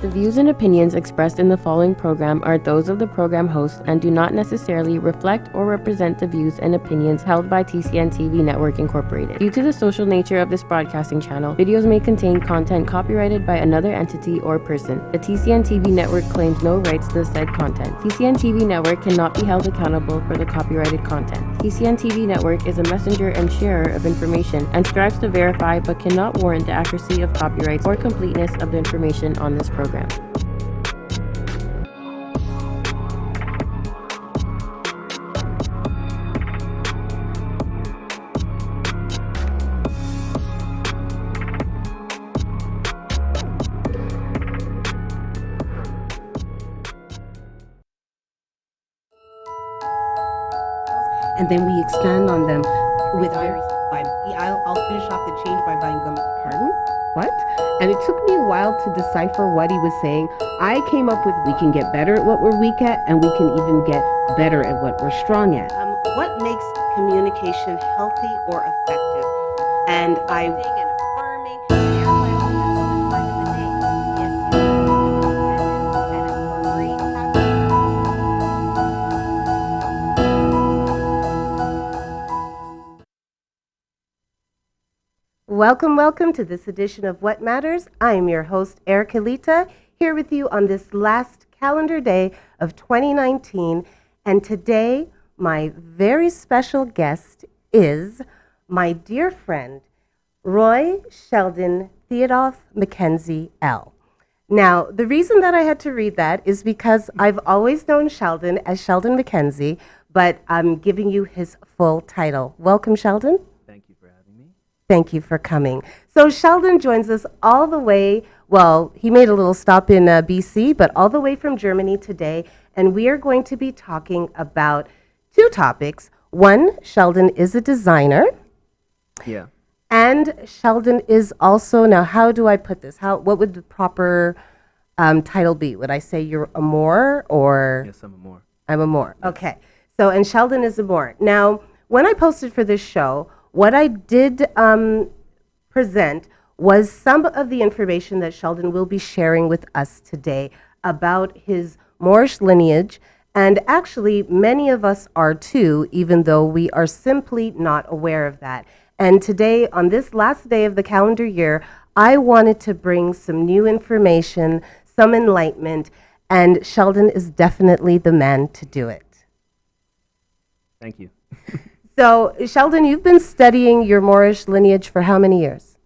The views and opinions expressed in the following program are those of the program host and do not necessarily reflect or represent the views and opinions held by TCN TV Network Incorporated. Due to the social nature of this broadcasting channel, videos may contain content copyrighted by another entity or person. The TCN TV Network claims no rights to the said content. TCN TV Network cannot be held accountable for the copyrighted content. TCN TV Network is a messenger and sharer of information and strives to verify but cannot warrant the accuracy of copyrights or completeness of the information on this program. And then we expand on them with very. I'll finish off the change by buying gum. Pardon? What? And it took me a while to decipher what he was saying. I came up with we can get better at what we're weak at, and we can even get better at what we're strong at. What makes communication healthy or effective? And Welcome to this edition of What Matters. I am your host, Erica Lita, here with you on this last calendar day of 2019. And today, my very special guest is my dear friend, Roy Sheldon Theodoff Mackenzie L. Now, the reason that I had to read that is because I've always known Sheldon as Sheldon Mackenzie, but I'm giving you his full title. Welcome, Sheldon. Thank you for coming. So Sheldon joins us all the way, well, he made a little stop in BC, but all the way from Germany today, and we are going to be talking about two topics. One, Sheldon is a designer. Yeah. And Sheldon is also, now how do I put this? What would the proper title be? Would I say you're a Moor or? Yes, I'm a Moor. I'm a Moor, okay. So, and Sheldon is a Moor. Now, when I posted for this show, what I did present was some of the information that Sheldon will be sharing with us today about his Moorish lineage, and actually many of us are too, even though we are simply not aware of that. And today, on this last day of the calendar year, I wanted to bring some new information, some enlightenment, and Sheldon is definitely the man to do it. Thank you. So, Sheldon, you've been studying your Moorish lineage for how many years?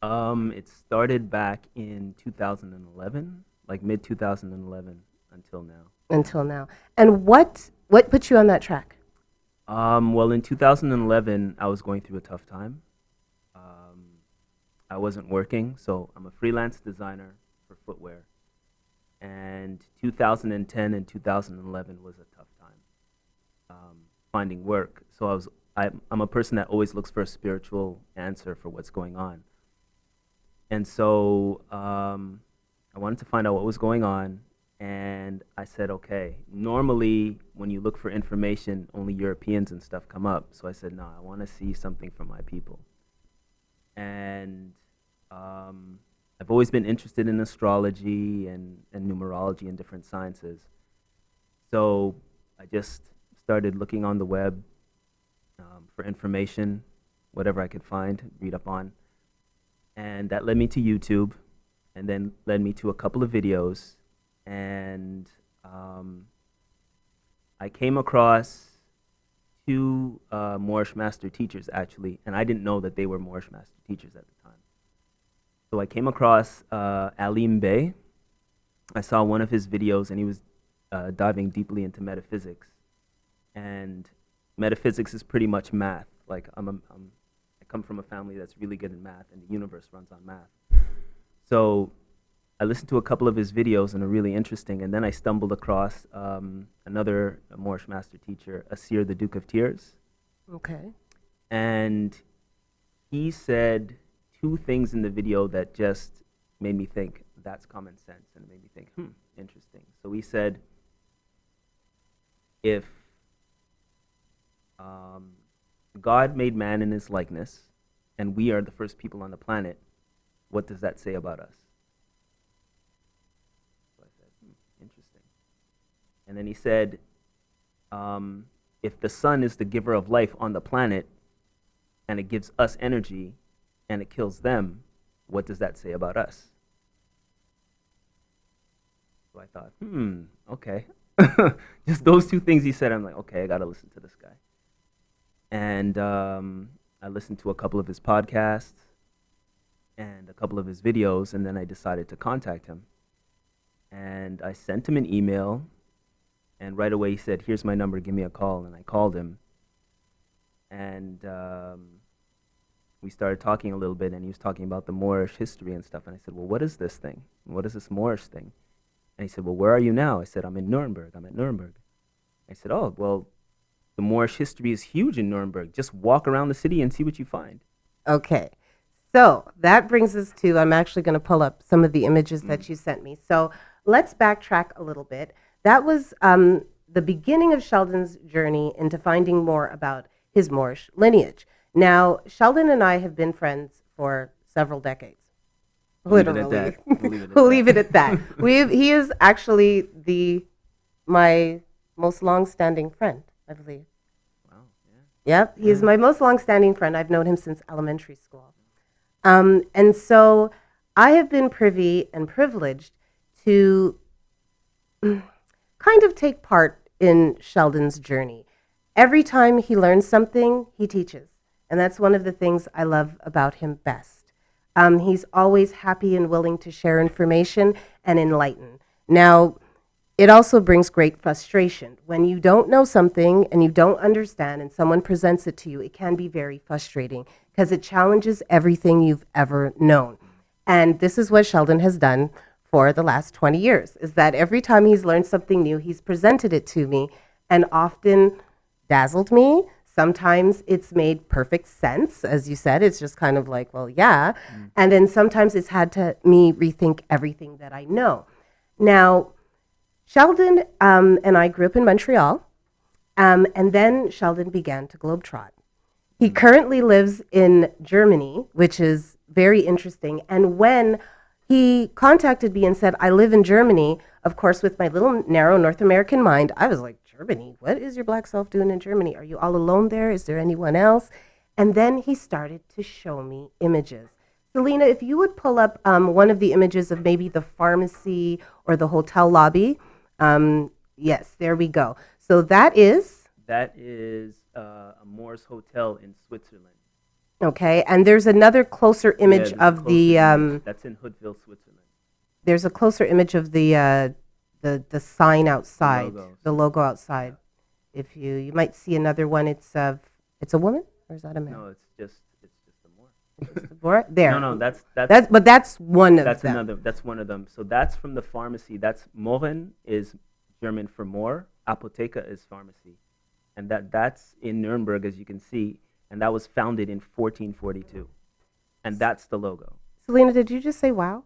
It started back in 2011, like mid-2011 until now. Until now. And what put you on that track? Well, in 2011, I was going through a tough time. I wasn't working, so I'm a freelance designer for footwear. And 2010 and 2011 was a tough time finding work. So I'm a person that always looks for a spiritual answer for what's going on. And so I wanted to find out what was going on, and I said, okay, normally when you look for information, only Europeans and stuff come up. So I said, no, I want to see something from my people. And I've always been interested in astrology and numerology and different sciences. So I just started looking on the web for information, whatever I could find, read up on. And that led me to YouTube, and then led me to a couple of videos. And I came across two Moorish master teachers, actually, and I didn't know that they were Moorish master teachers at the time. So I came across Alim Bey. I saw one of his videos, and he was diving deeply into metaphysics. And metaphysics is pretty much math. Like I come from a family that's really good in math, and the universe runs on math. So I listened to a couple of his videos, and they're really interesting. And then I stumbled across another Moorish master teacher, Asir, the Duke of Tears. Okay. And he said two things in the video that just made me think, that's common sense. And it made me think, interesting. So he said, if God made man in his likeness, and we are the first people on the planet, what does that say about us? And then he said, if the sun is the giver of life on the planet, and it gives us energy, and it kills them, what does that say about us? So I thought, okay. Just those two things he said, I'm like, okay, I got to listen to this guy. And I listened to a couple of his podcasts and a couple of his videos, and then I decided to contact him. And I sent him an email, and right away he said, here's my number, give me a call. And I called him, and we started talking a little bit, and he was talking about the Moorish history and stuff. And I said, well, what is this thing? What is this Moorish thing? And he said, well, where are you now? I said, I'm in Nuremberg. I'm at Nuremberg. I said, oh, well, the Moorish history is huge in Nuremberg. Just walk around the city and see what you find. Okay. So that brings us to, I'm actually going to pull up some of the images that you sent me. So let's backtrack a little bit. That was the beginning of Sheldon's journey into finding more about his Moorish lineage. Now, Sheldon and I have been friends for several decades. Literally. We'll leave it at that. He is actually my most long-standing friend, I believe. Wow. Yep, he is my most long-standing friend. I've known him since elementary school. And so I have been privy and privileged to kind of take part in Sheldon's journey. Every time he learns something, he teaches. And that's one of the things I love about him best. He's always happy and willing to share information and enlighten. Now, it also brings great frustration. When you don't know something and you don't understand and someone presents it to you, it can be very frustrating because it challenges everything you've ever known. And this is what Sheldon has done for the last 20 years, is that every time he's learned something new, he's presented it to me and often dazzled me. Sometimes it's made perfect sense. As you said, it's just kind of like, well, yeah. And then sometimes it's had to me rethink everything that I know. Now, Sheldon and I grew up in Montreal, and then Sheldon began to globetrot. He currently lives in Germany, which is very interesting. And when he contacted me and said, I live in Germany, of course, with my little narrow North American mind, I was like, Germany? What is your black self doing in Germany? Are you all alone there? Is there anyone else? And then he started to show me images. Selena, if you would pull up one of the images of maybe the pharmacy or the hotel lobby. Yes, there we go. So that is a Moor's hotel in Switzerland. Okay, and there's another closer image of the. Image. That's in Hoodville, Switzerland. There's a closer image of the sign outside, the logo outside. If you might see another one. It's a woman, or is that a man? No, it's just a Moor. Just the Moor? There. No, that's but that's one of them. That's one of them. So that's from the pharmacy. That's Mohren is German for Moor. Apotheke is pharmacy, and that's in Nuremberg, as you can see, and that was founded in 1442, and that's the logo. Selena, did you just say wow?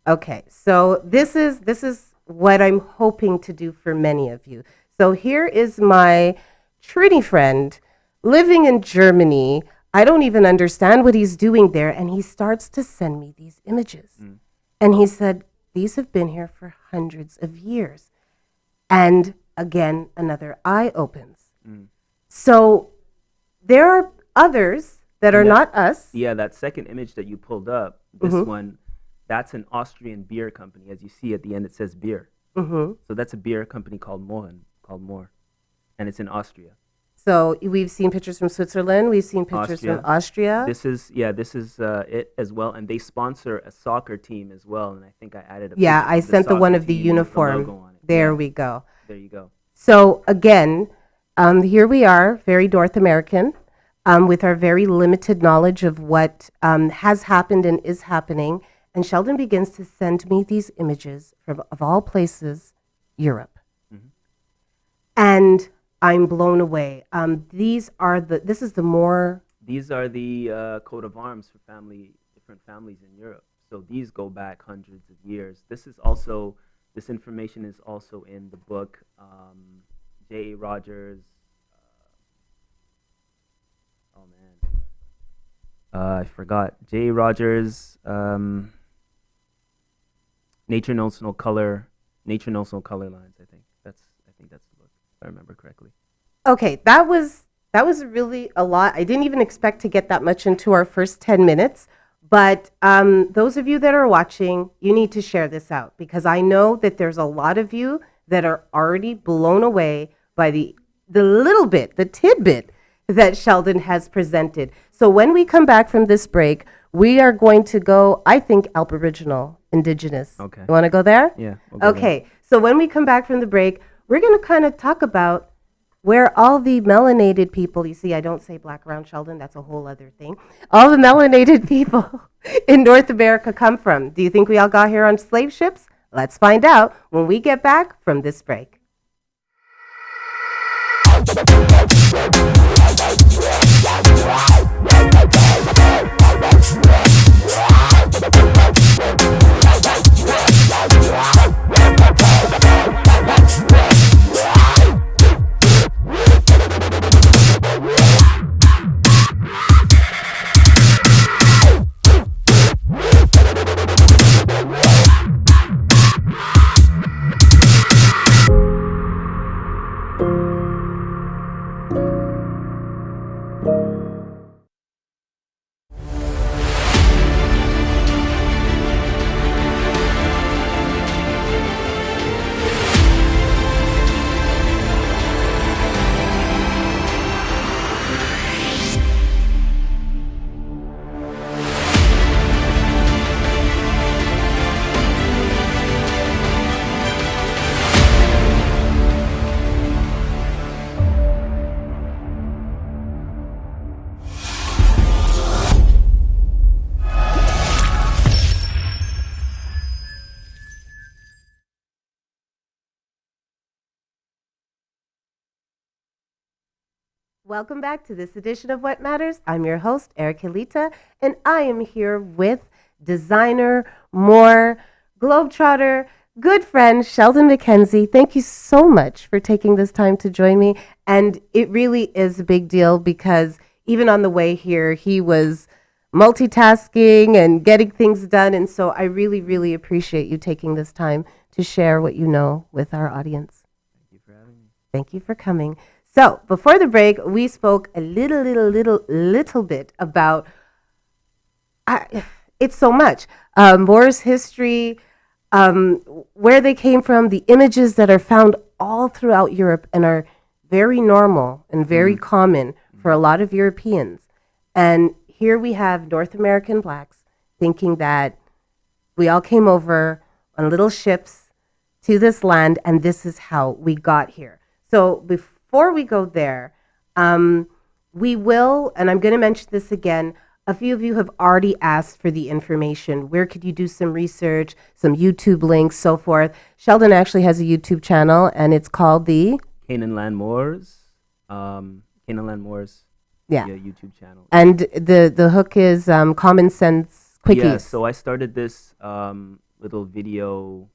Okay, so this is what I'm hoping to do for many of you. So here is my Trini friend living in Germany. I don't even understand what he's doing there. And he starts to send me these images. And he said, these have been here for hundreds of years. And again, another eye opens. So there are others that are not us. Yeah, that second image that you pulled up, this one, that's an Austrian beer company. As you see at the end, it says beer. So that's a beer company called Moor, and it's in Austria. So we've seen pictures from Switzerland. We've seen pictures from Austria. This is it as well, and they sponsor a soccer team as well. And I think I added a yeah. picture I of sent the one of the uniform. The logo on it. There we go. There you go. So again, here we are, very North American, with our very limited knowledge of what has happened and is happening. And Sheldon begins to send me these images from, of all places, Europe. And I'm blown away. This is the Moor. These are the coat of arms for different families in Europe. So these go back hundreds of years. This information is also in the book, J.A. Rogers. I forgot. J.A. Rogers. Nature knows no color lines. I think I remember correctly. Okay, that was really a lot. I didn't even expect to get that much into our first 10 minutes. But those of you that are watching, you need to share this out because I know that there's a lot of you that are already blown away by the little bit, the tidbit that Sheldon has presented. So when we come back from this break, we are going to go, I think, Aboriginal, Indigenous. Okay. You want to go there? Yeah. We'll go there. Okay. So when we come back from the break, we're going to kind of talk about where all the melanated people, you see, I don't say black around Sheldon, that's a whole other thing. All the melanated people in North America come from. Do you think we all got here on slave ships? Let's find out when we get back from this break. Welcome back to this edition of What Matters. I'm your host, Erica Lita, and I am here with designer, Moor, globetrotter, good friend, Sheldon Mackenzie. Thank you so much for taking this time to join me. And it really is a big deal because even on the way here, he was multitasking and getting things done. And so I really, really appreciate you taking this time to share what you know with our audience. Thank you for having me. Thank you for coming. So before the break, we spoke a little bit about it's so much. Moor's history, where they came from, the images that are found all throughout Europe and are very normal and very common for a lot of Europeans. And here we have North American blacks thinking that we all came over on little ships to this land and this is how we got here. So before we go there, we will, and I'm going to mention this again, a few of you have already asked for the information. Where could you do some research, some YouTube links, so forth. Sheldon actually has a YouTube channel, and it's called the Canaan Land Moors. Yeah. YouTube channel. And the hook is Common Sense Quickies. Yeah, so I started this little video,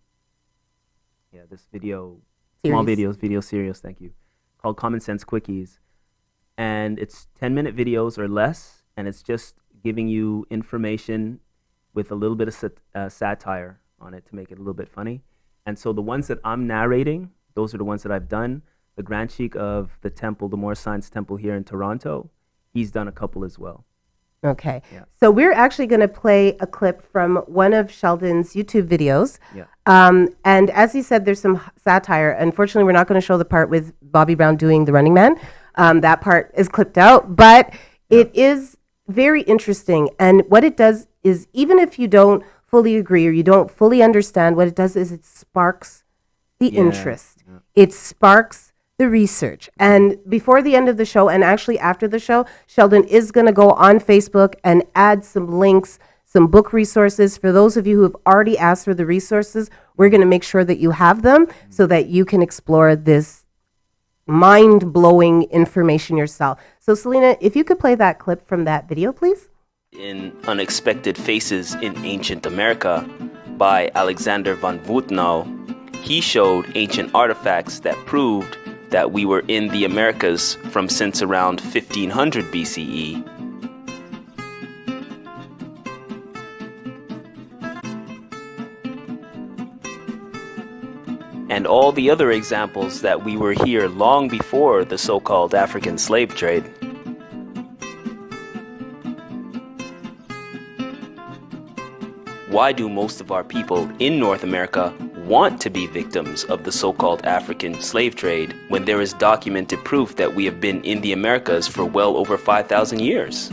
small video series, thank you, called Common Sense Quickies. And it's 10-minute videos or less, and it's just giving you information with a little bit of satire on it to make it a little bit funny. And so the ones that I'm narrating, those are the ones that I've done. The Grand Sheik of the temple, the Moor Science Temple here in Toronto, he's done a couple as well. Okay. Yeah. So we're actually going to play a clip from one of Sheldon's YouTube videos. Yeah. And as he said, there's some satire. Unfortunately, we're not going to show the part with Bobby Brown doing the Running Man. That part is clipped out, but it is very interesting. And what it does is, even if you don't fully agree or you don't fully understand, what it does is it sparks the interest. Yeah. It sparks the research. And before the end of the show, and actually after the show, Sheldon is going to go on Facebook and add some links, some book resources. For those of you who have already asked for the resources, we're going to make sure that you have them so that you can explore this mind-blowing information yourself. So Selena, if you could play that clip from that video, please. In Unexpected Faces in Ancient America by Alexander von Wutnow, he showed ancient artifacts that proved that we were in the Americas from since around 1500 BCE. and all the other examples that we were here long before the so-called African slave trade. Why do most of our people in North America want to be victims of the so-called African slave trade when there is documented proof that we have been in the Americas for well over 5,000 years?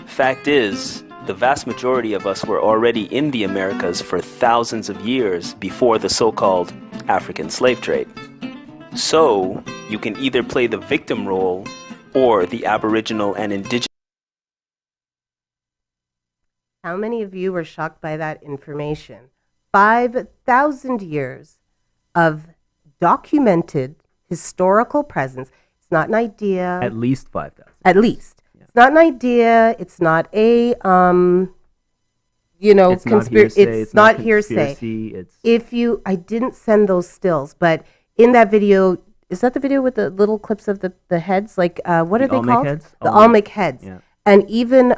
Fact is, the vast majority of us were already in the Americas for thousands of years before the so-called African slave trade. So, you can either play the victim role or the Aboriginal and Indigenous. How many of you were shocked by that information? 5,000 years of documented historical presence. It's not an idea. At least 5,000. At least. Yeah. It's not an idea. It's not a, It's not hearsay. It's not hearsay. Conspiracy. If you, I didn't send those stills, but in that video, is that the video with the little clips of the heads? Like, what are they called? Heads? The Olmec heads. Yeah. And even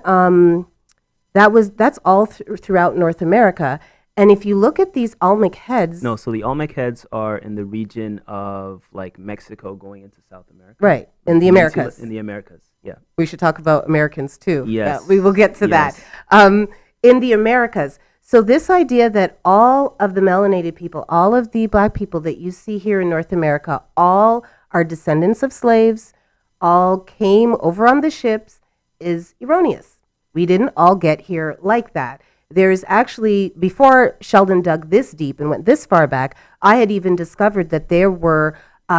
that's all throughout North America. And if you look at these Olmec heads, No, so the Olmec heads are in the region of like Mexico going into South America. right, in the Americas. In the Americas, yeah. We should talk about Americans too. Yes. Yeah, we will get to Yes. that. In the Americas. So this idea that all of the melanated people, all of the black people that you see here in North America, all are descendants of slaves, all came over on the ships, is erroneous. We didn't all get here like that. There's actually, before Sheldon dug this deep and went this far back, I had even discovered that there were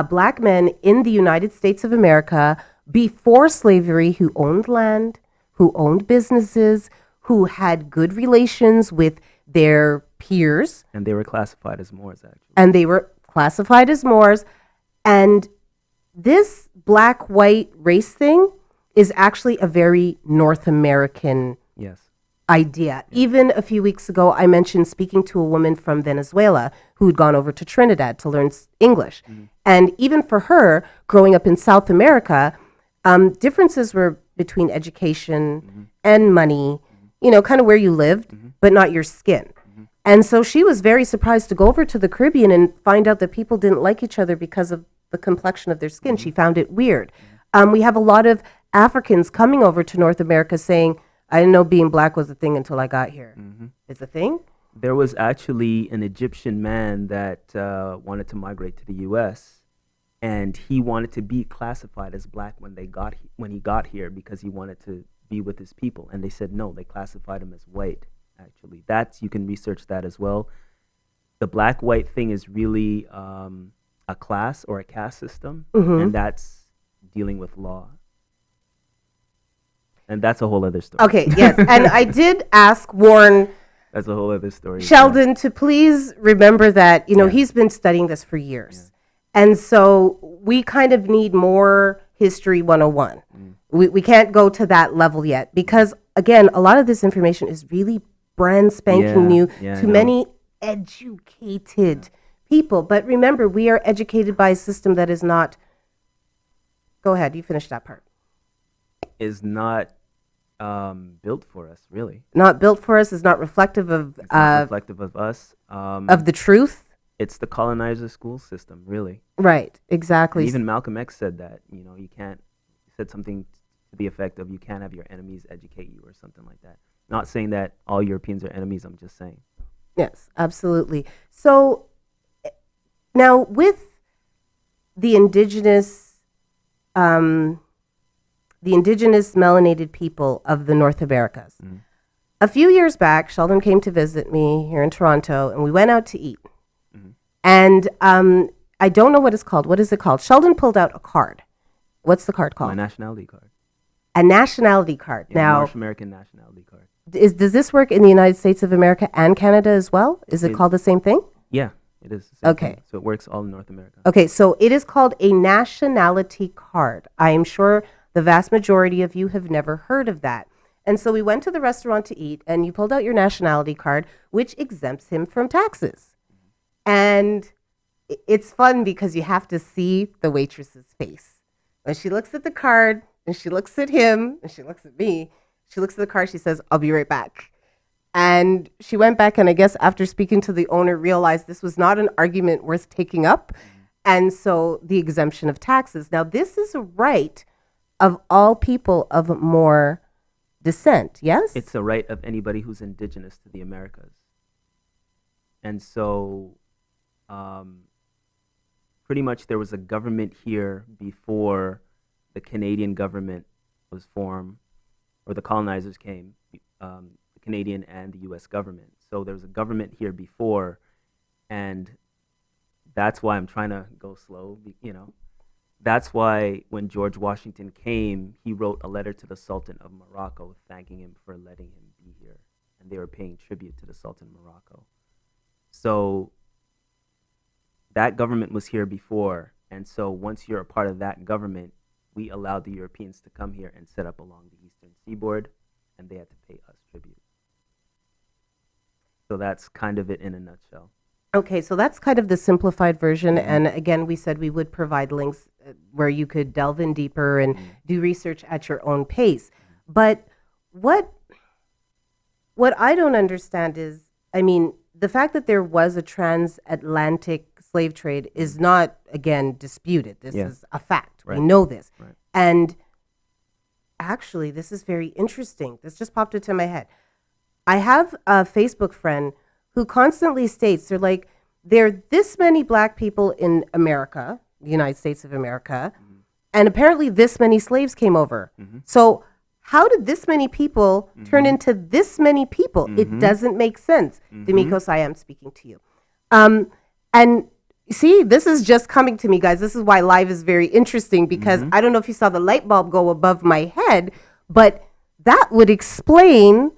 black men in the United States of America before slavery who owned land, who owned businesses, who had good relations with their peers. And they were classified as Moors, actually. And they were classified as Moors. And this black-white race thing is actually a very North American Yes. idea. Even a few weeks ago, I mentioned speaking to a woman from Venezuela who had gone over to Trinidad to learn English. And even for her, growing up in South America, differences were between education and money, kind of where you lived, but not your skin. And so she was very surprised to go over to the Caribbean and find out that people didn't like each other because of the complexion of their skin. She found it weird. We have a lot of Africans coming over to North America saying, I didn't know being black was a thing until I got here. It's a thing? There was actually an Egyptian man that wanted to migrate to the U.S., and he wanted to be classified as black when he got here because he wanted to be with his people. And they said no, they classified him as white, actually. You can research that as well. The black-white thing is really a class or a caste system, and that's dealing with law. And that's a whole other story. Okay, yes. And I did warn That's a whole other story. Sheldon to please remember that, he's been studying this for years. And so we kind of need more History 101. We can't go to that level yet because, again, a lot of this information is really brand spanking new to many educated people. But remember, we are educated by a system that is not. Go ahead, you finish that part. Is not built for us, really. Not built for us, is not reflective of Reflective of us. of the truth. It's the colonizer school system, really. Right, exactly. And even Malcolm X said that, you can't, he said something to the effect of you can't have your enemies educate you or something like that. Not saying that all Europeans are enemies, I'm just saying. Yes, absolutely. So now with the indigenous melanated people of the North Americas, a few years back, Sheldon came to visit me here in Toronto, and we went out to eat. And I don't know what it's called. What is it called? Sheldon pulled out a card. What's the card called? My nationality card. A nationality card. Yeah, now, North American nationality card. does this work in the United States of America and Canada as well? Is it called the same thing? Yeah, it is. The same Okay. thing. So it works all in North America. Okay, so it is called a nationality card. I am sure the vast majority of you have never heard of that. And so we went to the restaurant to eat, and you pulled out your nationality card, which exempts him from taxes. And it's fun because you have to see the waitress's face. When she looks at the card, and she looks at him, and she looks at me, she looks at the card, she says, I'll be right back. And she went back, and I guess after speaking to the owner, realized this was not an argument worth taking up. And so the exemption of taxes. Now, this is a right of all people of Moor descent, yes? It's a right of anybody who's indigenous to the Americas. And so pretty much there was a government here before the Canadian government was formed, or the colonizers came, the Canadian and the U.S. government. So there was a government here before, and that's why I'm trying to go slow, That's why when George Washington came, he wrote a letter to the Sultan of Morocco thanking him for letting him be here. And they were paying tribute to the Sultan of Morocco. So that government was here before. And so once you're a part of that government, we allowed the Europeans to come here and set up along the eastern seaboard, and they had to pay us tribute. So that's kind of it in a nutshell. Okay, so that's kind of the simplified version. And again, we said we would provide links where you could delve in deeper and do research at your own pace. But what I don't understand is, I mean, the fact that there was a transatlantic slave trade is not, again, disputed. This is a fact. Right. We know this. Right. And actually, this is very interesting. This just popped into my head. I have a Facebook friend who constantly states there are this many black people in America, the United States of America, and apparently this many slaves came over. So how did this many people turn into this many people? It doesn't make sense. Demikos, I am speaking to you. And see, this is just coming to me, guys. This is why live is very interesting, because I don't know if you saw the light bulb go above my head, but that would explain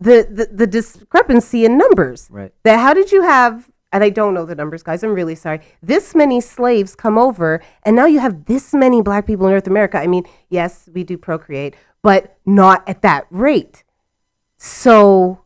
the discrepancy in numbers. Right. That how did you have, and I don't know the numbers, guys, I'm really sorry, this many slaves come over, and now you have this many black people in North America. I mean, yes, we do procreate, but not at that rate. So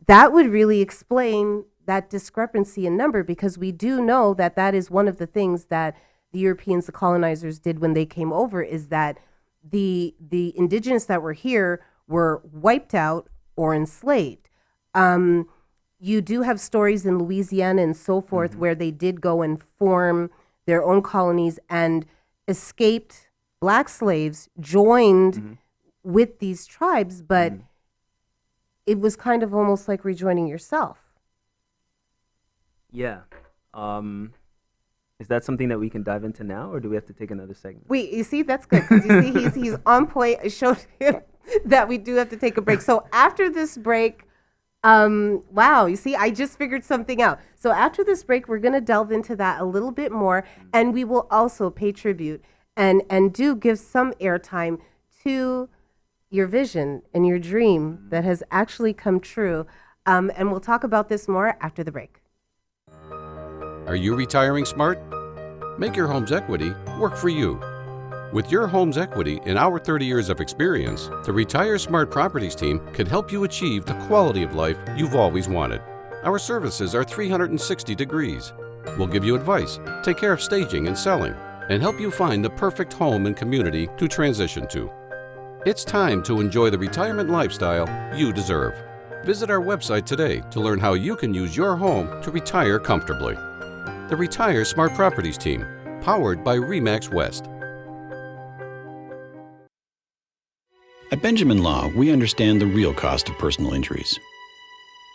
that would really explain that discrepancy in number, because we do know that that is one of the things that the Europeans, the colonizers, did when they came over, is that the indigenous that were here were wiped out or enslaved. You do have stories in Louisiana and so forth where they did go and form their own colonies, and escaped black slaves joined with these tribes, but it was kind of almost like rejoining yourself. Yeah. Is that something that we can dive into now, or do we have to take another segment? Wait, you see, that's good, because you see he's on point. I showed him that we do have to take a break. So after this break, wow, you see, I just figured something out. So after this break, we're going to delve into that a little bit more, and we will also pay tribute and do give some airtime to your vision and your dream that has actually come true. And we'll talk about this more after the break. Are you retiring smart? Make your home's equity work for you. With your home's equity and our 30 years of experience, the Retire Smart Properties team can help you achieve the quality of life you've always wanted. Our services are 360 degrees. We'll give you advice, take care of staging and selling, and help you find the perfect home and community to transition to. It's time to enjoy the retirement lifestyle you deserve. Visit our website today to learn how you can use your home to retire comfortably. The Retire Smart Properties team, powered by RE/MAX West. At Benjamin Law, we understand the real cost of personal injuries.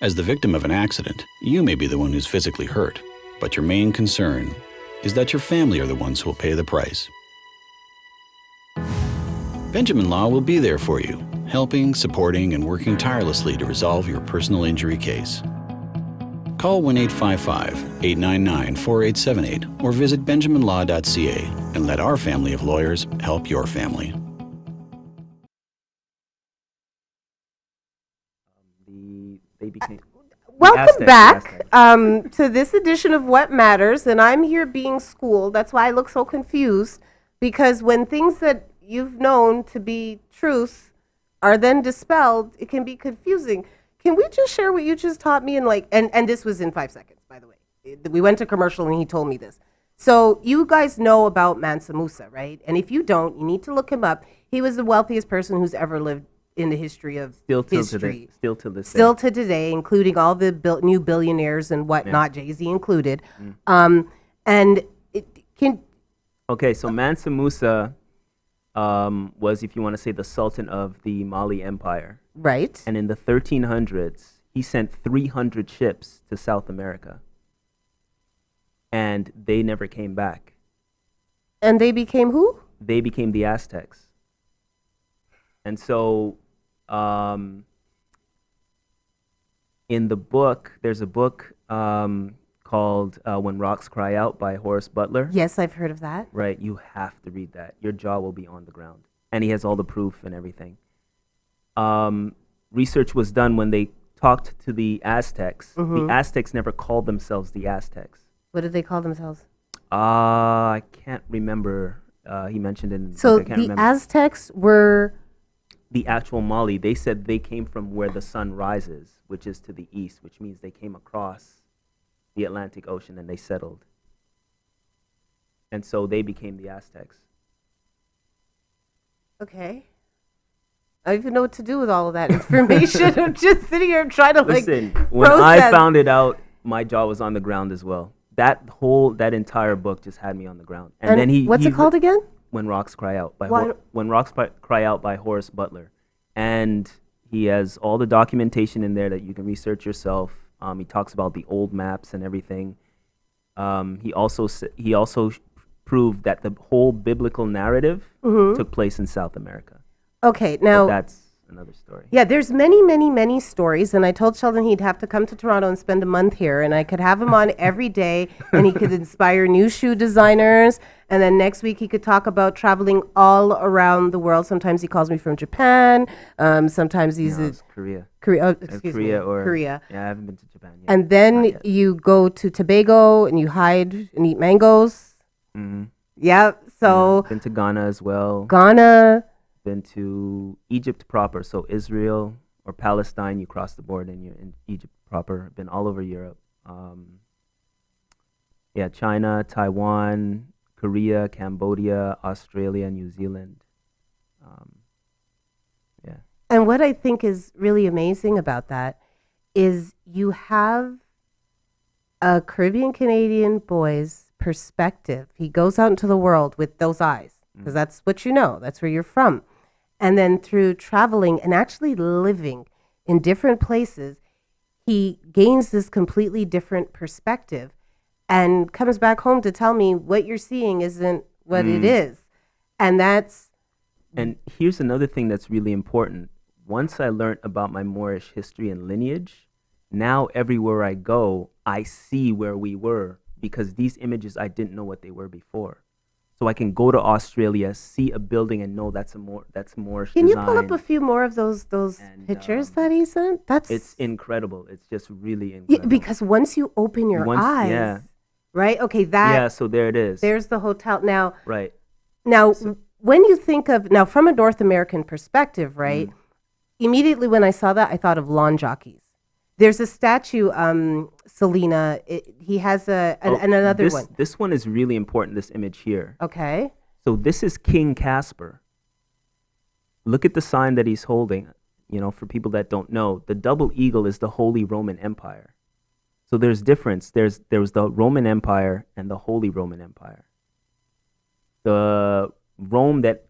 As the victim of an accident, you may be the one who's physically hurt, but your main concern is that your family are the ones who will pay the price. Benjamin Law will be there for you, helping, supporting, and working tirelessly to resolve your personal injury case. Call 1-855-899-4878 or visit benjaminlaw.ca and let our family of lawyers help your family. Welcome back to this edition of What Matters, and I'm here being schooled. That's why I look so confused, because when things that you've known to be truth are then dispelled, it can be confusing. Can we just share what you just taught me and this was in 5 seconds, by the way. We went to commercial and he told me this. So you guys know about Mansa Musa, right? And if you don't, you need to look him up. He was the wealthiest person who's ever lived in the history of Still till history. today. Still till this Still day. to today, including all the new billionaires and whatnot, Jay-Z included. And it can, Okay, so Mansa Musa was, if you want to say, the Sultan of the Mali Empire. right? And in the 1300s, he sent 300 ships to South America. And they never came back. And they became who? They became the Aztecs. And so in the book, there's a book called When Rocks Cry Out by Horace Butler. Yes, I've heard of that. Right, you have to read that. Your jaw will be on the ground. And he has all the proof and everything. Research was done when they talked to the Aztecs. The Aztecs never called themselves the Aztecs. What did they call themselves? I can't remember. He mentioned it in the So book. I can't the remember. Aztecs were, The actual Mali, they said they came from where the sun rises, which is to the east, which means they came across the Atlantic Ocean and they settled. And so they became the Aztecs. okay. I don't even know what to do with all of that information. I'm just sitting here trying to Listen, like when process. I found it out, my jaw was on the ground as well. That entire book just had me on the ground. And then what's it called again? When Rocks Cry Out by Why- When Rocks Cry Out by Horace Butler, and he has all the documentation in there that you can research yourself. He talks about the old maps and everything. He also proved that the whole biblical narrative took place in South America. Okay, But now that's another story. yeah, there's many, many, many stories, and I told Sheldon he'd have to come to Toronto and spend a month here, and I could have him on every day, and he could inspire new shoe designers, and then next week he could talk about traveling all around the world. Sometimes he calls me from Japan, sometimes he's No, in it's Korea. Korea. Korea. Yeah, I haven't been to Japan yet. And Not then yet. you go to Tobago and you hide and eat mangoes. Mhm. Yep. So Been to Ghana as well. Ghana. Been to Egypt proper, so Israel or Palestine, you cross the border and you're in Egypt proper. Been all over Europe. Yeah, China, Taiwan, Korea, Cambodia, Australia, New Zealand. Yeah. And what I think is really amazing about that is you have a Caribbean Canadian boy's perspective. He goes out into the world with those eyes because that's what you know, that's where you're from. And then through traveling and actually living in different places, he gains this completely different perspective and comes back home to tell me what you're seeing isn't what it is. And that's And here's another thing that's really important. Once I learned about my Moorish history and lineage, now everywhere I go, I see where we were because these images, I didn't know what they were before. So I can go to Australia, see a building, and know that's Moorish Can you design. pull up a few more of those And, pictures that he sent? That's It's incredible. It's just really yeah, incredible. because once you open your eyes, yeah. right? Okay, that Yeah, so there it is. there's the hotel. Now, Right. when you think of now from a North American perspective, right? Immediately when I saw that, I thought of lawn jockeys. There's a statue, Selena. He has and another one. This one is really important, this image here. Okay. So this is King Caspar. Look at the sign that he's holding. You know, for people that don't know, the double eagle is the Holy Roman Empire. So there's difference. There was the Roman Empire and the Holy Roman Empire. The Rome that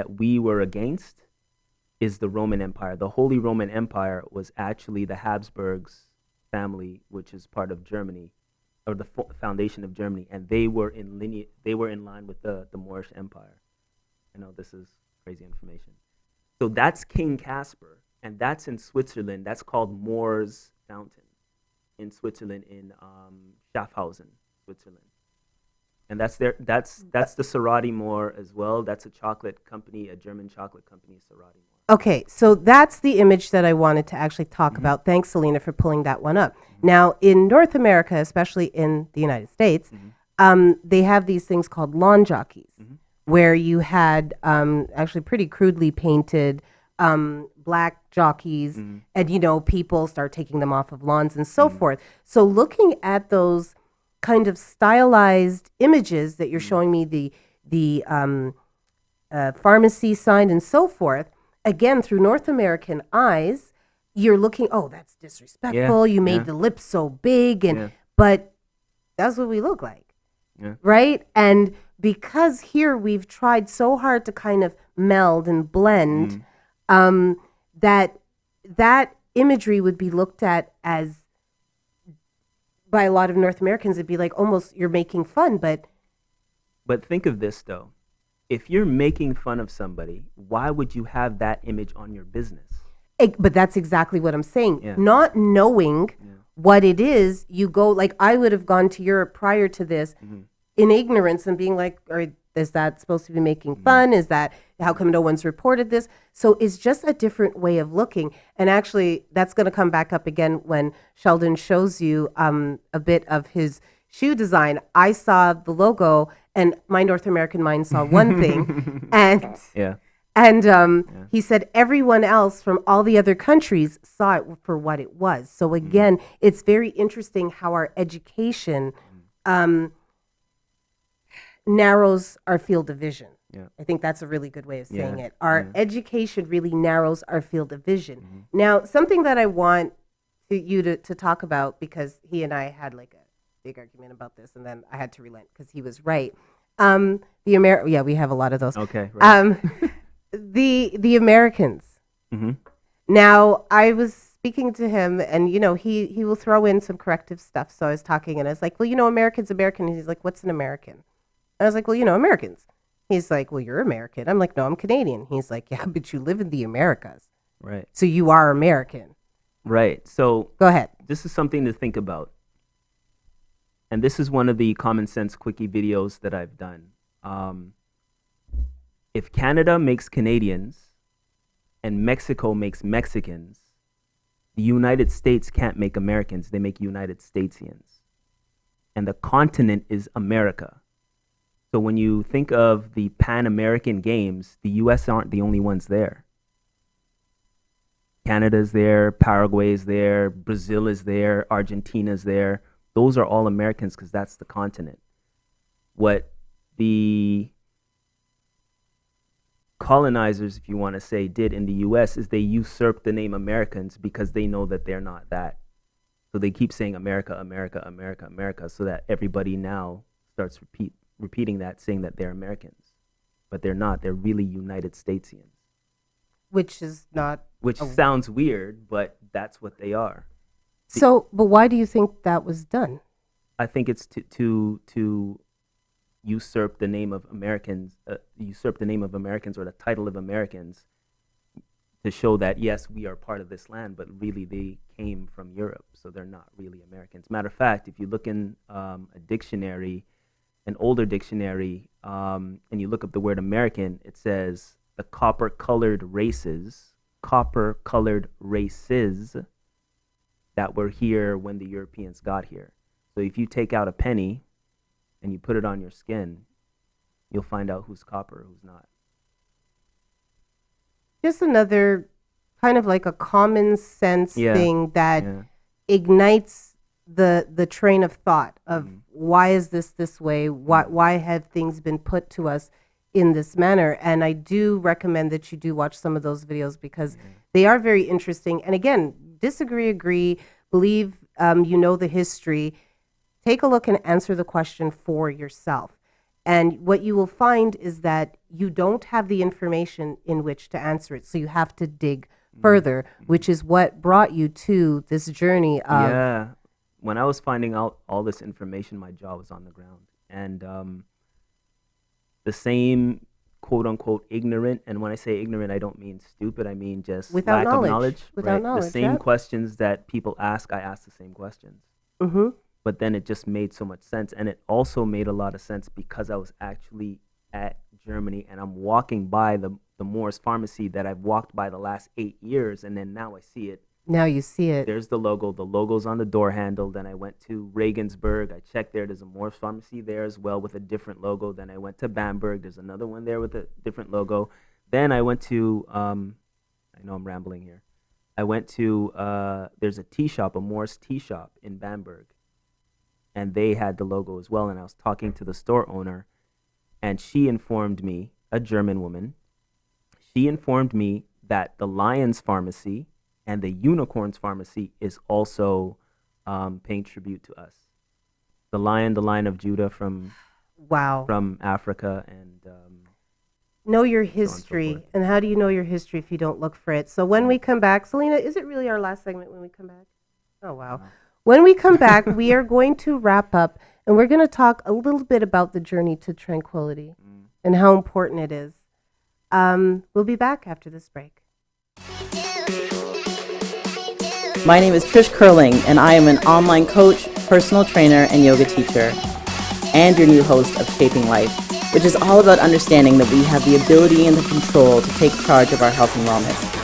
we were against is the Roman Empire. The Holy Roman Empire was actually the Habsburgs family, which is part of Germany, or the foundation of Germany, and they were in line with the Moorish Empire. I know this is crazy information. So that's King Caspar, and that's in Switzerland. That's called Moor's Fountain in Switzerland, in Schaffhausen, Switzerland. And that's the Cerati Moor as well. That's a chocolate company, a German chocolate company, Cerati Moor. Okay, so that's the image that I wanted to actually talk about. Thanks, Selena, for pulling that one up. Now, in North America, especially in the United States, they have these things called lawn jockeys, where you had actually pretty crudely painted black jockeys, and people start taking them off of lawns and so forth. So looking at those kind of stylized images that you're showing me, the pharmacy sign and so forth, again, through North American eyes, you're looking, oh, that's disrespectful. You made the lips so big. But that's what we look like. Yeah. Right? And because here we've tried so hard to kind of meld and blend, that imagery would be looked at as, by a lot of North Americans, it'd be like almost you're making fun. But think of this, though. If you're making fun of somebody, why would you have that image on your business? But that's exactly what I'm saying. Yeah. Not knowing what it is, you go, like I would have gone to Europe prior to this in ignorance and being like, is that supposed to be making fun? Is that, how come no one's reported this? So it's just a different way of looking. And actually, that's going to come back up again when Sheldon shows you a bit of his shoe design. I saw the logo and my North American mind saw one thing. And he said everyone else from all the other countries saw it for what it was. So again, it's very interesting how our education narrows our field of vision. Yeah. I think that's a really good way of saying it. Our education really narrows our field of vision. Now, something that I want you to talk about, because he and I had like a big argument about this, and then I had to relent because he was right. We have a lot of those. Okay. Right. The Americans. Now, I was speaking to him, and he will throw in some corrective stuff. So I was talking, and I was like, well, American's American. And he's like, what's an American? I was like, well, Americans. He's like, well, you're American. I'm like, no, I'm Canadian. He's like, yeah, but you live in the Americas. Right. So you are American. Right. So go ahead. This is something to think about. And this is one of the common sense quickie videos that I've done. If Canada makes Canadians and Mexico makes Mexicans, the United States can't make Americans. They make United Statesians. And the continent is America. So when you think of the Pan-American Games, the U.S. aren't the only ones there. Canada's there, Paraguay's there, Brazil is there, Argentina's there. Those are all Americans because that's the continent. What the colonizers, if you want to say, did in the U.S. is they usurped the name Americans because they know that they're not that. So they keep saying America, America, America, America, so that everybody now starts repeating that, saying that they're Americans. But they're not. They're really United Statesians. Which is not... Which sounds weird, but that's what they are. So, but why do you think that was done? I think it's to usurp the name of Americans, or the title of Americans, to show that, yes, we are part of this land, but really they came from Europe, so they're not really Americans. Matter of fact, if you look in a dictionary, an older dictionary, and you look up the word American, it says the copper-colored races that were here when the Europeans got here. So if you take out a penny and you put it on your skin, you'll find out who's copper, who's not. Just another kind of like a common sense thing that ignites the train of thought of why is this way? Why have things been put to us in this manner? And I do recommend that you do watch some of those videos because they are very interesting. And again, disagree, agree, believe the history. Take a look and answer the question for yourself. And what you will find is that you don't have the information in which to answer it. So you have to dig further, which is what brought you to this journey of... Yeah. When I was finding out all this information, my jaw was on the ground. And the same quote-unquote ignorant, and when I say ignorant, I don't mean stupid, I mean just without lack of knowledge. Without knowledge, the same questions that people ask, I ask the same questions. But then it just made so much sense. And it also made a lot of sense because I was actually at Germany and I'm walking by the Moor's pharmacy that I've walked by the last 8 years. And then now I see it. Now you see it. There's the logo. The logo's on the door handle. Then I went to Regensburg. I checked there. There's a Moor's pharmacy there as well with a different logo. Then I went to Bamberg. There's another one there with a different logo. Then I went to, I know I'm rambling here. I went to, there's a tea shop, a Moor's tea shop in Bamberg. And they had the logo as well. And I was talking to the store owner, and she informed me, a German woman, she informed me that the Lions Pharmacy and the Unicorns Pharmacy is also paying tribute to us. The Lion of Judah Wow. from Africa, and Know your on and so history. forth. And how do you know your history if you don't look for it? So when we come back, Selena, is it really our last segment when we come back? Oh, wow. When we come back, we are going to wrap up, and we're going to talk a little bit about the journey to tranquility and how important it is. We'll be back after this break. My name is Trish Curling, and I am an online coach, personal trainer, and yoga teacher, and your new host of Shaping Life, which is all about understanding that we have the ability and the control to take charge of our health and wellness.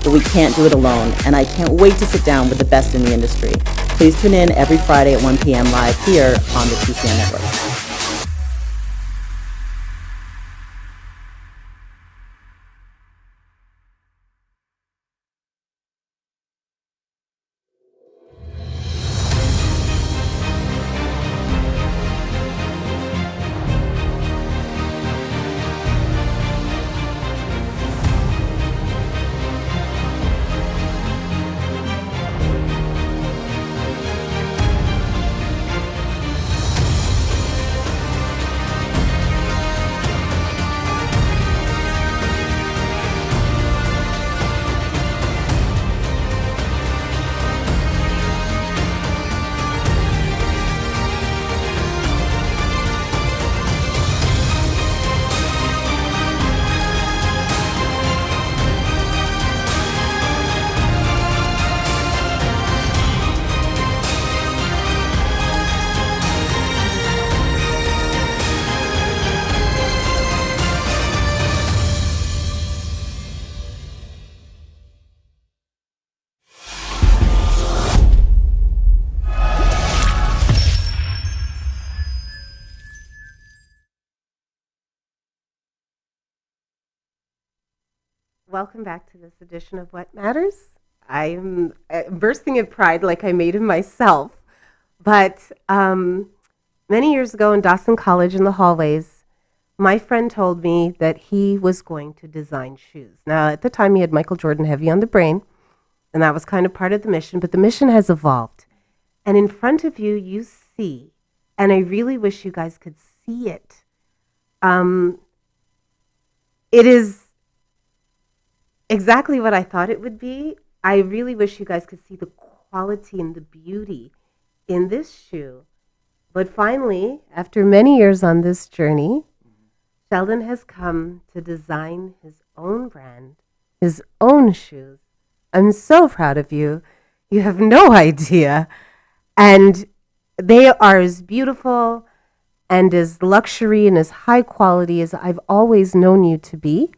But we can't do it alone, and I can't wait to sit down with the best in the industry. Please tune in every Friday at 1 p.m. live here on the TCN Network. Welcome back to this edition of What Matters. I'm bursting in pride like I made him myself. But many years ago in Dawson College in the hallways, my friend told me that he was going to design shoes. Now, at the time, he had Michael Jordan heavy on the brain, and that was kind of part of the mission, but the mission has evolved. And in front of you, you see, and I really wish you guys could see it. It is exactly what I thought it would be. I really wish you guys could see the quality and the beauty in this shoe. But finally, after many years on this journey, Sheldon has come to design his own brand, his own shoes. I'm so proud of you. You have no idea. And they are as beautiful and as luxury and as high quality as I've always known you to be.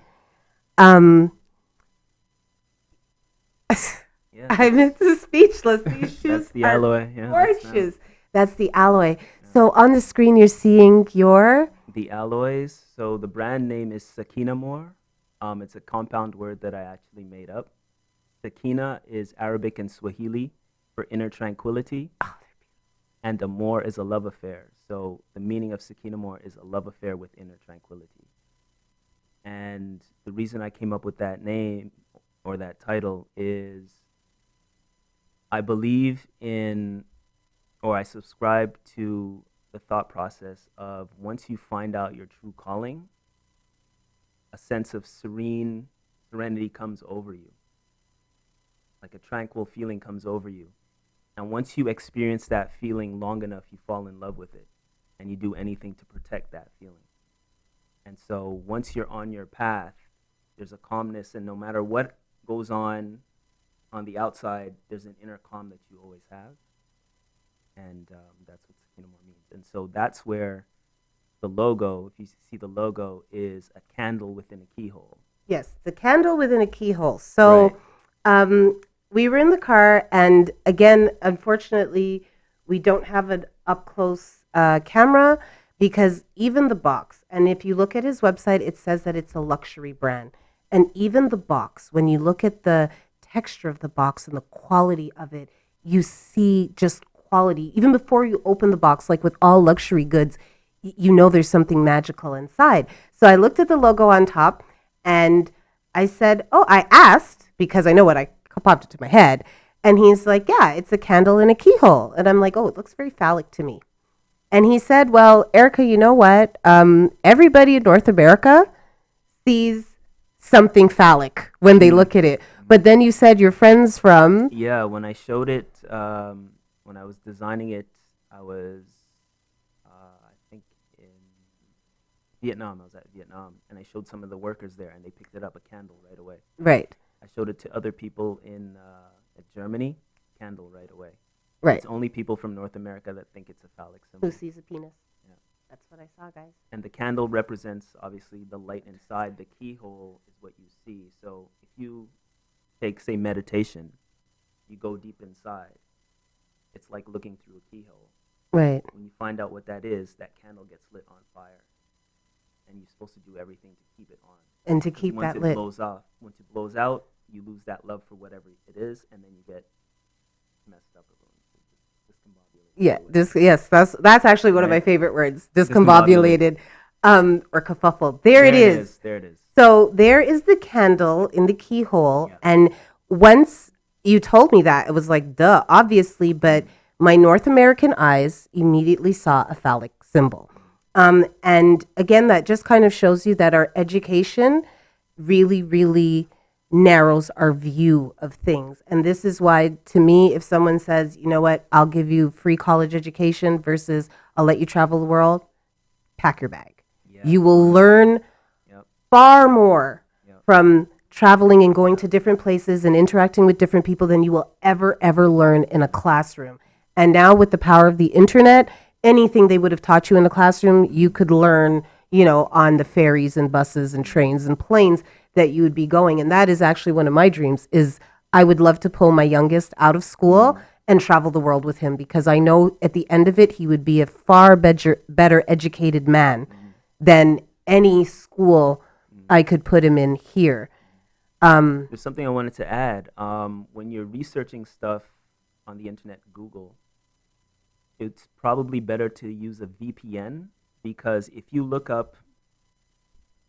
Yeah. I'm speechless. These shoes That's the are alloy. Yeah, gorgeous. That's the alloy. So on the screen, you're seeing your... the alloys. So the brand name is Sakina Moor. It's a compound word that I actually made up. Sakina is Arabic and Swahili for inner tranquility. And the Moor is a love affair. So the meaning of Sakina Moor is a love affair with inner tranquility. And the reason I came up with that name or that title is I believe in, or I subscribe to the thought process of once you find out your true calling, a sense of serenity comes over you. Like a tranquil feeling comes over you. And once you experience that feeling long enough, you fall in love with it and you do anything to protect that feeling. And so once you're on your path, there's a calmness, and no matter what goes on the outside, there's an inner calm that you always have. And that's what Sakina Moor means. And so that's where the logo, if you see the logo, is a candle within a keyhole. Yes, the candle within a keyhole. So we were in the car, and again, unfortunately, we don't have an up-close camera because even the box, and if you look at his website, it says that it's a luxury brand. And even the box, when you look at the texture of the box and the quality of it, you see just quality. Even before you open the box, like with all luxury goods, you know there's something magical inside. So I looked at the logo on top and I said, oh, I asked because I know what I popped into my head. And he's like, yeah, it's a candle in a keyhole. And I'm like, oh, it looks very phallic to me. And he said, well, Erica, you know what? Everybody in North America sees something phallic when they look at it. But then you said your friends from... Yeah, when I showed it, when I was designing it, I was, I think, in Vietnam. I was at Vietnam, and I showed some of the workers there, and they picked it up, a candle, right away. Right. I showed it to other people in at Germany, candle right away. Right. It's only people from North America that think it's a phallic symbol. Who sees a penis? Yeah. That's what I saw, guys. And the candle represents, obviously, the light inside. The keyhole is what you see. So if you take, say, meditation, you go deep inside. It's like looking through a keyhole. Right. When you find out what that is, that candle gets lit on fire. And you're supposed to do everything to keep it on. And to keep that lit. Once it blows out, you lose that love for whatever it is, and then you get messed up. Yeah, that's actually one of my favorite words, discombobulated, or kerfuffle. There it is. There it is. So there is the candle in the keyhole, and once you told me that, it was like, duh, obviously, but my North American eyes immediately saw a phallic symbol. And again, that just kind of shows you that our education really, really narrows our view of things. And this is why, to me, if someone says, you know what, I'll give you free college education versus I'll let you travel the world, pack your bag. Yeah. You will learn far more from traveling and going to different places and interacting with different people than you will ever learn in a classroom. And now with the power of the internet, anything they would have taught you in a classroom, you could learn, on the ferries and buses and trains and planes that you would be going. And that is actually one of my dreams, is I would love to pull my youngest out of school and travel the world with him, because I know at the end of it, he would be a far better educated man than any school I could put him in here. There's something I wanted to add. When you're researching stuff on the internet, Google, it's probably better to use a VPN, because if you look up,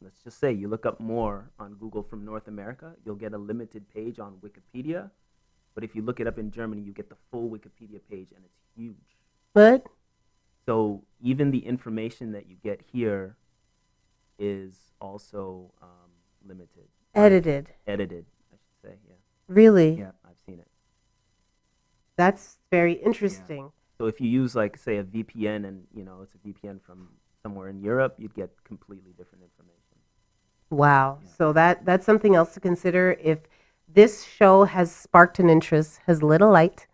let's just say you look up Moor on Google from North America, you'll get a limited page on Wikipedia. But if you look it up in Germany, you get the full Wikipedia page, and it's huge. What? So even the information that you get here is also limited. Edited, I should say, yeah. Really? Yeah, I've seen it. That's very interesting. Yeah. So if you use, like, say, a VPN, and, it's a VPN from somewhere in Europe, you'd get completely different information. Wow. Yeah. So that's something else to consider. If this show has sparked an interest, has lit a light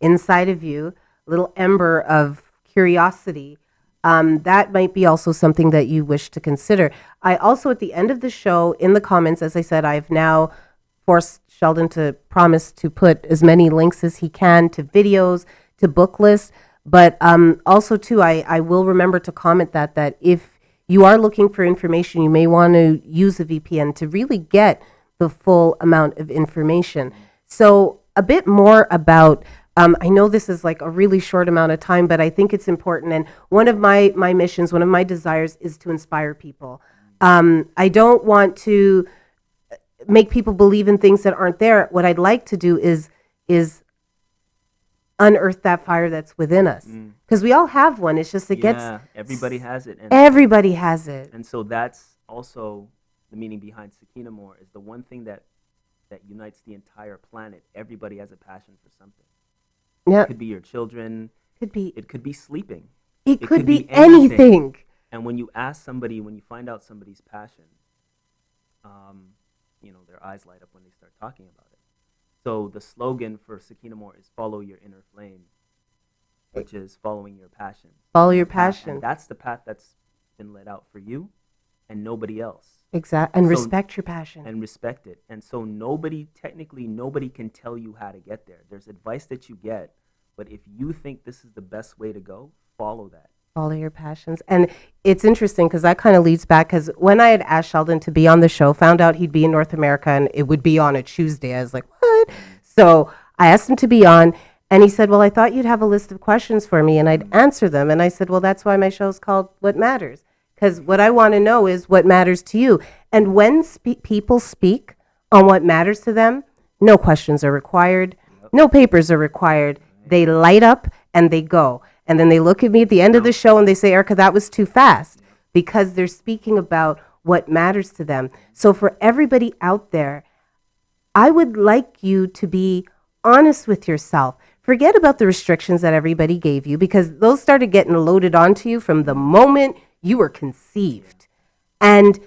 inside of you, a little ember of curiosity, that might be also something that you wish to consider. I also, at the end of the show, in the comments, as I said, I've now forced Sheldon to promise to put as many links as he can to videos, to book lists. But also, too, I will remember to comment that if you are looking for information, you may want to use a VPN to really get the full amount of information. So a bit more about, I know this is like a really short amount of time, but I think it's important. And one of my missions, one of my desires is to inspire people. I don't want to make people believe in things that aren't there. What I'd like to do is unearth that fire that's within us, because we all have one. It's just everybody has it. And everybody has it. And so that's also the meaning behind Sakina Moor, is the one thing that unites the entire planet. Everybody has a passion for something. Yeah. It could be your children. It could be sleeping. It could be anything. And when you ask somebody, when you find out somebody's passion, their eyes light up when they start talking about it. So the slogan for Sakina Moor is "Follow your inner flame," which is following your passion. Follow your passion. And that's the path that's been laid out for you, and nobody else. Exactly. And respect your passion. And respect it. And so nobody can tell you how to get there. There's advice that you get, but if you think this is the best way to go, follow that. Follow your passions. And it's interesting because that kind of leads back, because when I had asked Sheldon to be on the show, found out he'd be in North America and it would be on a Tuesday, I was like, what? So I asked him to be on, And he said, well, I thought you'd have a list of questions for me and I'd answer them. And I said, well, that's why my show's called What Matters. Because what I want to know is what matters to you. And when people speak on what matters to them, no questions are required. No papers are required. They light up and they go. And then they look at me at the end of the show and they say, Erica, that was too fast, because they're speaking about what matters to them. So for everybody out there, I would like you to be honest with yourself. Forget about the restrictions that everybody gave you, because those started getting loaded onto you from the moment you were conceived. And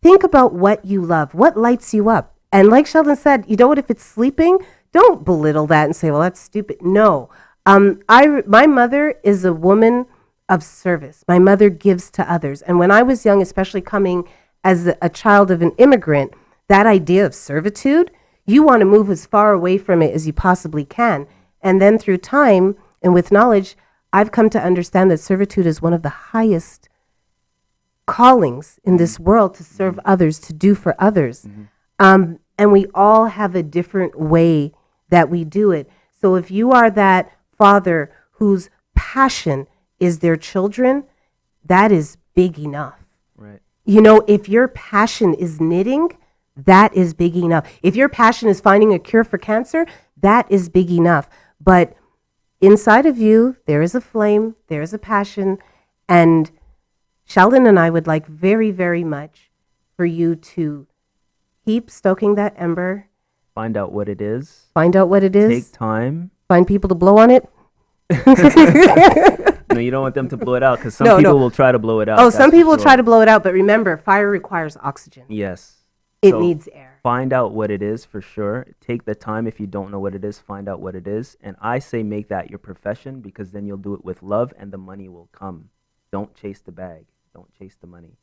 think about what you love, what lights you up. And like Sheldon said, you know what, if it's sleeping, don't belittle that and say, well, that's stupid. No. My mother is a woman of service. My mother gives to others. And when I was young, especially coming as a child of an immigrant, that idea of servitude, you want to move as far away from it as you possibly can. And then through time and with knowledge, I've come to understand that servitude is one of the highest callings in this world, to serve others, to do for others. And we all have a different way that we do it. So if you are that father whose passion is their children, that is big enough. Right. You know, if your passion is knitting, that is big enough. If your passion is finding a cure for cancer, that is big enough. But inside of you, there is a flame, there is a passion, and Sheldon and I would like very, very much for you to keep stoking that ember. Find out what it is. Find out what it is. Take time. Find people to blow on it. No, you don't want them to blow it out, because some people will try to blow it out. Oh, some people will try to blow it out, but remember, fire requires oxygen. Yes. It needs air. Find out what it is for sure. Take the time. If you don't know what it is, find out what it is. And I say make that your profession, because then you'll do it with love and the money will come. Don't chase the bag. Don't chase the money.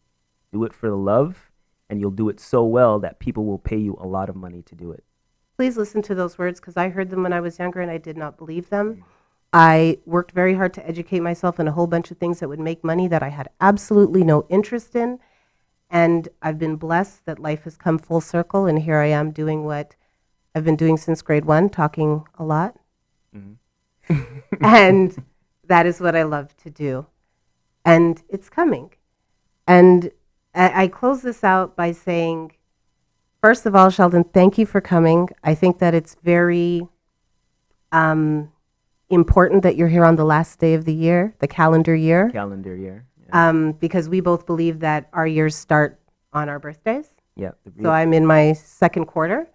Do it for the love, and you'll do it so well that people will pay you a lot of money to do it. Please listen to those words, because I heard them when I was younger and I did not believe them. I worked very hard to educate myself in a whole bunch of things that would make money that I had absolutely no interest in. And I've been blessed that life has come full circle, and here I am doing what I've been doing since grade 1, talking a lot. And that is what I love to do. And it's coming. And I close this out by saying, first of all, Sheldon, thank you for coming. I think that it's very important that you're here on the last day of the year, the calendar year. Calendar year. Yeah. Because we both believe that our years start on our birthdays. Yeah. So I'm in my second quarter.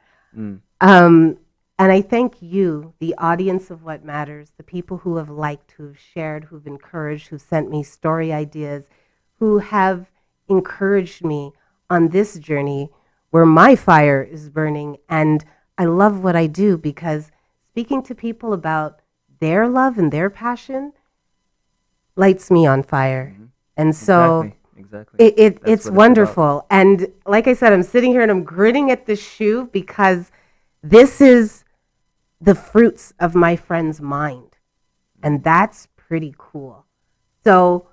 And I thank you, the audience of What Matters, the people who have liked, who've shared, who've encouraged, who've sent me story ideas, who have encouraged me on this journey where my fire is burning. And I love what I do, because speaking to people about their love and their passion lights me on fire. And so exactly. it's wonderful. And like I said, I'm sitting here and I'm grinning at the shoe, because this is the fruits of my friend's mind. And that's pretty cool. So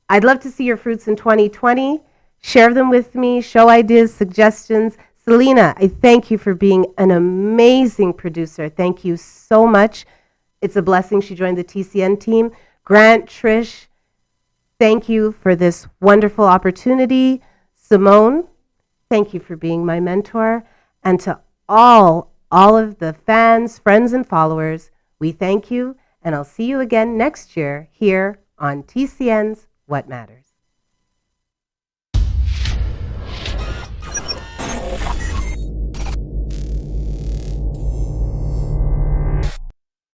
I'd love to see your fruits in 2020. Share them with me, show ideas, suggestions. Selena, I thank you for being an amazing producer. Thank you so much. It's a blessing she joined the TCN team. Grant, Trish, thank you for this wonderful opportunity. Simone, thank you for being my mentor. And to all of the fans, friends, and followers, we thank you. And I'll see you again next year here on TCN's What Matters.